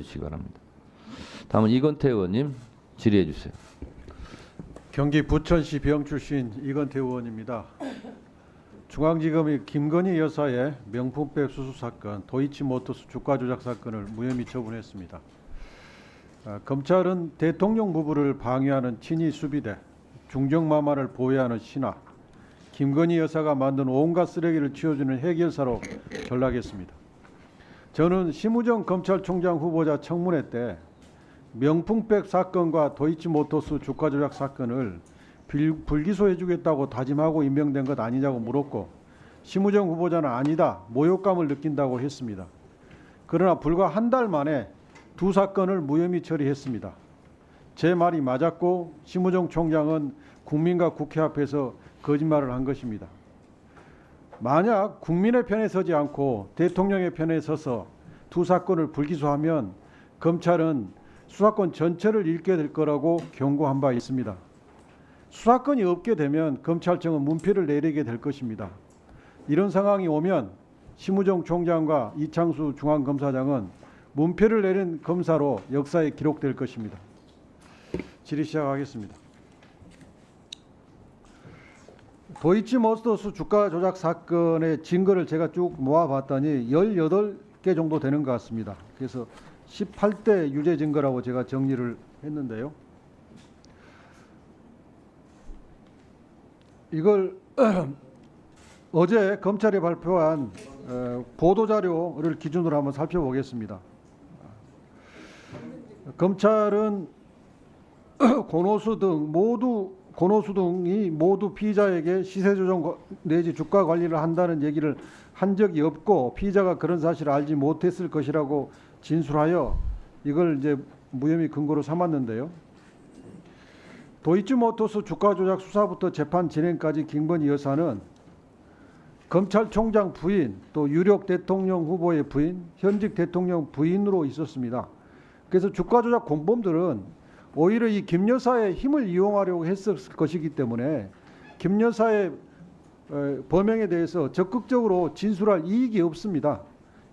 주시기 바랍니다. 다음은 이건태 의원님 질의해 주세요. 경기 부천시 병 출신 이건태 의원입니다. 중앙지검이 김건희 여사의 명품백 수수 사건, 도이치모터스 주가 조작 사건을 무혐의 처분했습니다. 검찰은 대통령 부부를 방해하는 친위 수비대, 중정마마를 보호하는 신하, 김건희 여사가 만든 온갖 쓰레기를 치워주는 해결사로 전락했습니다. 저는 심우정 검찰총장 후보자 청문회 때 명품백 사건과 도이치모터스 주가 조작 사건을 불기소해주겠다고 다짐하고 임명된 것 아니냐고 물었고, 심우정 후보자는 아니다, 모욕감을 느낀다고 했습니다. 그러나 불과 한 달 만에 두 사건을 무혐의 처리했습니다. 제 말이 맞았고 심우정 총장은 국민과 국회 앞에서 거짓말을 한 것입니다. 만약 국민의 편에 서지 않고 대통령의 편에 서서 두 사건을 불기소하면 검찰은 수사권 전체를 잃게 될 거라고 경고한 바 있습니다. 수사권이 없게 되면 검찰청은 문피를 내리게 될 것입니다. 이런 상황이 오면 심우정 총장과 이창수 중앙검사장은 문피를 내린 검사로 역사에 기록될 것입니다. 질의 시작하겠습니다. 도이치모터스 주가 조작 사건의 증거를 제가 쭉 모아봤더니 18개 정도 되는 것 같습니다. 그래서 18대 유죄 증거라고 제가 정리를 했는데요. 이걸 어제 검찰이 발표한 보도자료를 기준으로 한번 살펴보겠습니다. 검찰은 권오수 등이 모두 피의자에게 시세 조정 내지 주가 관리를 한다는 얘기를 한 적이 없고 피의자가 그런 사실을 알지 못했을 것이라고 진술하여 이걸 이제 무혐의 근거로 삼았는데요. 도이치모터스 주가 조작 수사부터 재판 진행까지 김건희 여사는 검찰총장 부인, 또 유력 대통령 후보의 부인, 현직 대통령 부인으로 있었습니다. 그래서 주가 조작 공범들은 오히려 이 김 여사의 힘을 이용하려고 했을 것이기 때문에 김 여사의 범행에 대해서 적극적으로 진술할 이익이 없습니다.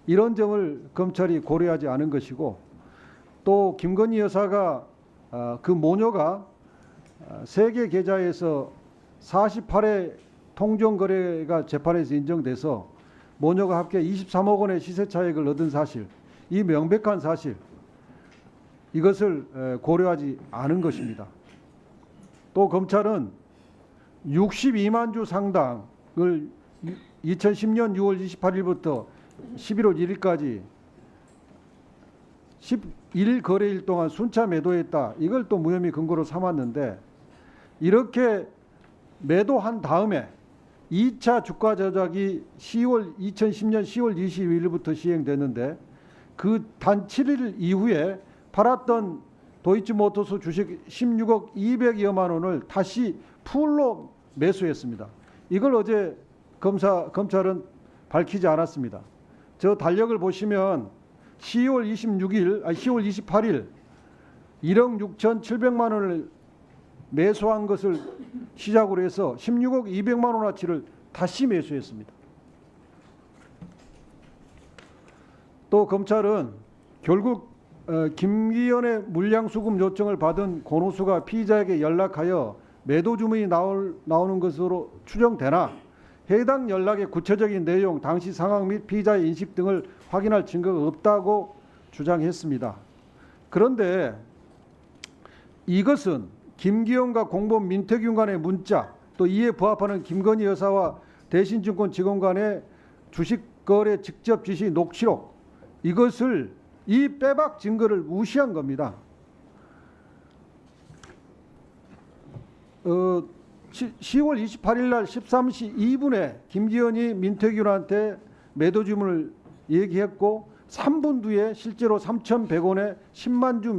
이런 점을 검찰이 고려하지 않은 것이고, 또 김건희 여사가 그 모녀가 세계 계좌에서 48회 통정 거래가 재판에서 인정돼서 모녀가 합계 23억 원의 시세 차익을 얻은 사실, 이 명백한 사실, 이것을 고려하지 않은 것입니다. 또 검찰은 62만 주 상당을 2010년 6월 28일부터 11월 1일까지 11거래일 동안 순차 매도했다. 이걸 또 무혐의 근거로 삼았는데, 이렇게 매도한 다음에 2차 주가 조작이 2010년 10월 22일부터 시행됐는데 그 단 7일 이후에 팔았던 도이치모터스 주식 16억 200여만 원을 다시 풀로 매수했습니다. 이걸 어제 검찰은 밝히지 않았습니다. 저 달력을 보시면 10월 28일 1억 6,700만 원을 매수한 것을 시작으로 해서 16억 200만 원어치를 다시 매수했습니다. 또 검찰은 결국 김기현의 물량수급 요청을 받은 권오수가 피의자에게 연락하여 매도 주문이 나오는 것으로 추정되나 해당 연락의 구체적인 내용, 당시 상황 및 피의자의 인식 등을 확인할 증거가 없다고 주장했습니다. 그런데 이것은 김기현과 공범 민태균 간의 문자, 또 이에 부합하는 김건희 여사와 대신증권 직원 간의 주식거래 직접 지시 녹취록, 이것을 이 빼박 증거를 무시한 겁니다. 10월 28일 날 13시 2분에 김기현이 민태균한테 매도 주문을 얘기했고 3분 뒤에 실제로 3,100원에 10만 주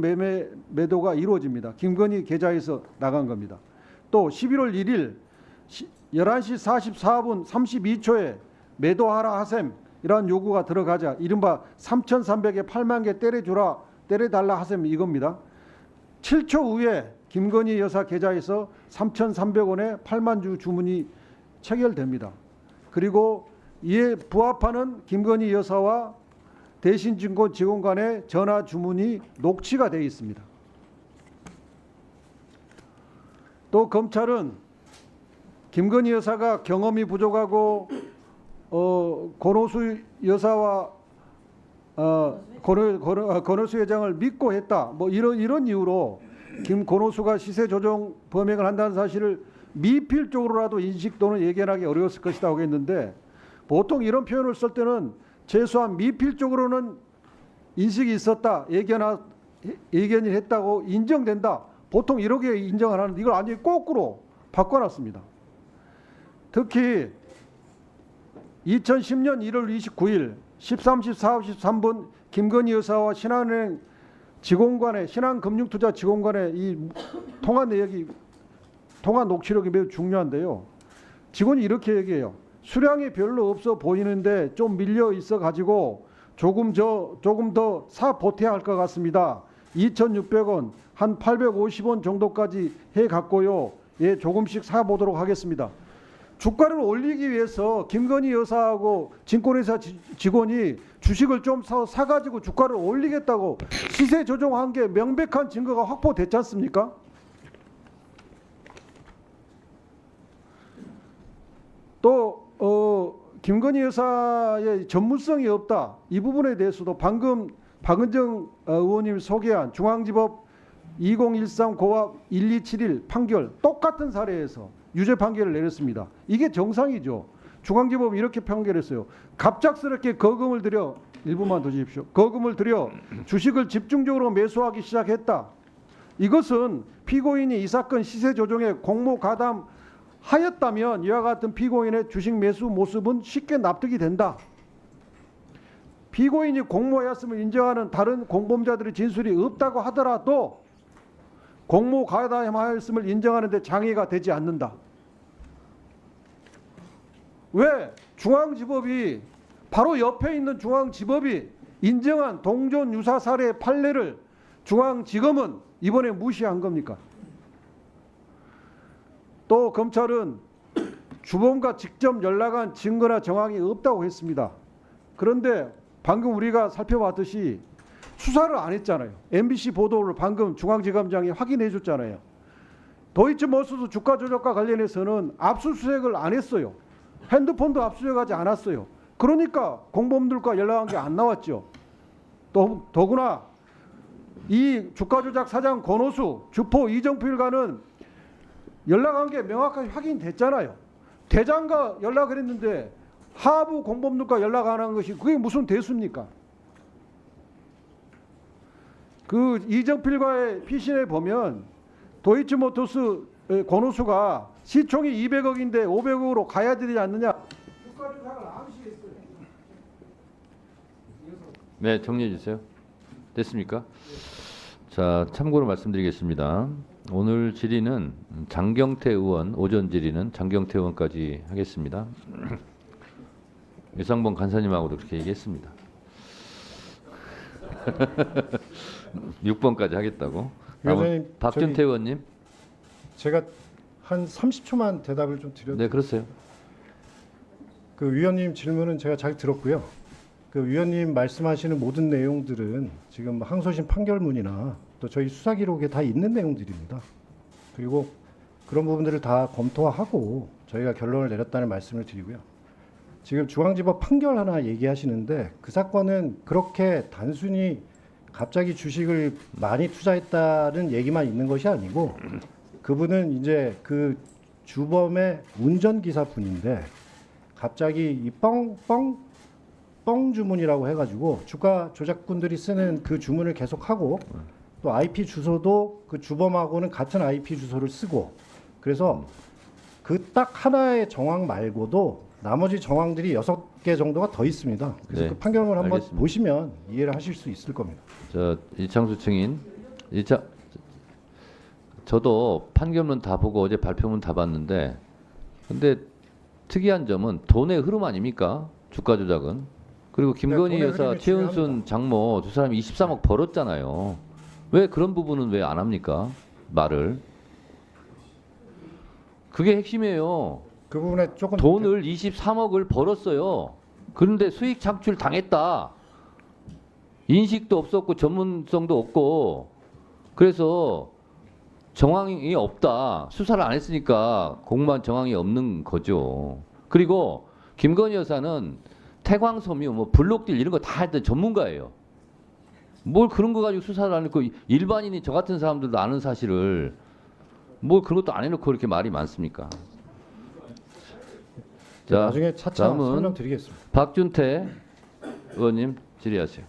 매도가 이루어집니다. 김건희 계좌에서 나간 겁니다. 또 11월 1일 11시 44분 32초에 매도하라 하셈 이러한 요구가 들어가자 이른바 3,300에 8만 개 때려달라 하셈 이겁니다. 7초 후에 김건희 여사 계좌에서 3,300원에 8만 주 주문이 체결됩니다. 그리고 이에 부합하는 김건희 여사와 대신증권 직원 간의 전화 주문이 녹취가 되어 있습니다. 또 검찰은 김건희 여사가 경험이 부족하고 권오수 여사와 권오수 회장을 믿고 했다. 뭐 이런 이유로 권오수가 시세 조정 범행을 한다는 사실을 미필적으로라도 인식 또는 예견하기 어려웠을 것이다 고 했는데, 보통 이런 표현을 쓸 때는 최소한 미필적으로는 인식이 있었다, 예견이 했다고 인정된다. 보통 이렇게 인정을 하는데 이걸 완전히 거꾸로 바꿔놨습니다. 특히 2010년 1월 29일 13시 43분 김건희 여사와 신한은행 직원간의, 신한금융투자 직원간의 이 통화 내역이, 통화 녹취록이 매우 중요한데요. 직원이 이렇게 얘기해요. 수량이 별로 없어 보이는데 좀 밀려 있어 가지고 조금 더 사 보태야 할 것 같습니다. 2,600원, 한 850원 정도까지 해 갔고요. 예, 조금씩 사 보도록 하겠습니다. 주가를 올리기 위해서 김건희 여사하고 증권회사 직원이 주식을 좀 사가지고 주가를 올리겠다고 시세 조정한 게 명백한 증거가 확보됐지 않습니까? 또 김건희 여사의 전문성이 없다. 이 부분에 대해서도 방금 박은정 의원님이 소개한 중앙지법 2013 고압 1271 판결 똑같은 사례에서 유죄 판결을 내렸습니다. 이게 정상이죠. 중앙지법이 이렇게 판결했어요. 갑작스럽게 거금을 들여, 1분만 더 주십시오. 거금을 들여 주식을 집중적으로 매수하기 시작했다. 이것은 피고인이 이 사건 시세 조정에 공모 가담하였다면 이와 같은 피고인의 주식 매수 모습은 쉽게 납득이 된다. 피고인이 공모하였음을 인정하는 다른 공범자들의 진술이 없다고 하더라도 공모 가담하였음을 인정하는 데 장애가 되지 않는다. 왜? 중앙지법이, 바로 옆에 있는 중앙지법이 인정한 동전 유사 사례 판례를 중앙지검은 이번에 무시한 겁니까? 또 검찰은 주범과 직접 연락한 증거나 정황이 없다고 했습니다. 그런데 방금 우리가 살펴봤듯이 수사를 안 했잖아요. MBC 보도를 방금 중앙지검장이 확인해 줬잖아요. 도이치모터스 주가 조작과 관련해서는 압수수색을 안 했어요. 핸드폰도 압수수색하지 않았어요. 그러니까 공범들과 연락한 게 안 나왔죠. 더구나 이 주가 조작 사장 권오수, 주포 이정필과는 연락한 게 명확하게 확인됐잖아요. 대장과 연락을 했는데 하부 공범들과 연락 안 한 것이 그게 무슨 대수입니까? 그 이정필과의 피신에 보면 도이치모터스 권오수가 시총이 200억인데 500억으로 가야 되지 않느냐. 주가 조작을 암시했어요. 네, 정리해 주세요. 됐습니까? 자, 참고로 말씀드리겠습니다. 오늘 질의는 장경태 의원, 오전 질의는 장경태 의원까지 하겠습니다. 유상범 간사님하고도 그렇게 얘기했습니다. 6번까지 하겠다고. 위원장님, 박준태 의원님. 제가 한 30초만 대답을 좀 드려도. 네, 그렇어요. 그 위원님 질문은 제가 잘 들었고요. 그 위원님 말씀하시는 모든 내용들은 지금 항소심 판결문이나 또 저희 수사 기록에 다 있는 내용들입니다. 그리고 그런 부분들을 다 검토하고 저희가 결론을 내렸다는 말씀을 드리고요. 지금 중앙지법 판결 하나 얘기하시는데 그 사건은 그렇게 단순히 갑자기 주식을 많이 투자했다는 얘기만 있는 것이 아니고 그분은 이제 그 주범의 운전기사 분인데 갑자기 이 뻥 주문이라고 해가지고 주가 조작꾼들이 쓰는 그 주문을 계속하고 또 IP 주소도 그 주범하고는 같은 IP 주소를 쓰고 그래서 그 딱 하나의 정황 말고도 나머지 정황들이 6개 정도가 더 있습니다. 그래서 네, 그 판결문을 한번 알겠습니다. 보시면 이해를 하실 수 있을 겁니다. 이창수 증인. 저도 판결문 다 보고 어제 발표문 다 봤는데 근데 특이한 점은 돈의 흐름 아닙니까? 주가 조작은. 그리고 김건희 돈의 여사, 흐름이 최은순 중요합니다. 장모 두 사람이 23억 벌었잖아요. 왜 그런 부분은 왜 안 합니까? 말을. 그게 핵심이에요. 그 부분에 조금 돈을 23억을 벌었어요. 그런데 수익 창출 당했다. 인식도 없었고 전문성도 없고 그래서 정황이 없다. 수사를 안 했으니까 공무원 정황이 없는 거죠. 그리고 김건희 여사는 태광섬유, 뭐 블록딜 이런 거 다 했던 전문가예요. 뭘 그런 거 가지고 수사를 안 했고 일반인이 저 같은 사람들도 아는 사실을 뭘 그런 것도 안 해놓고 이렇게 말이 많습니까? 자, 나중에 차차 다음은 설명드리겠습니다. 박준태 의원님 질의하세요.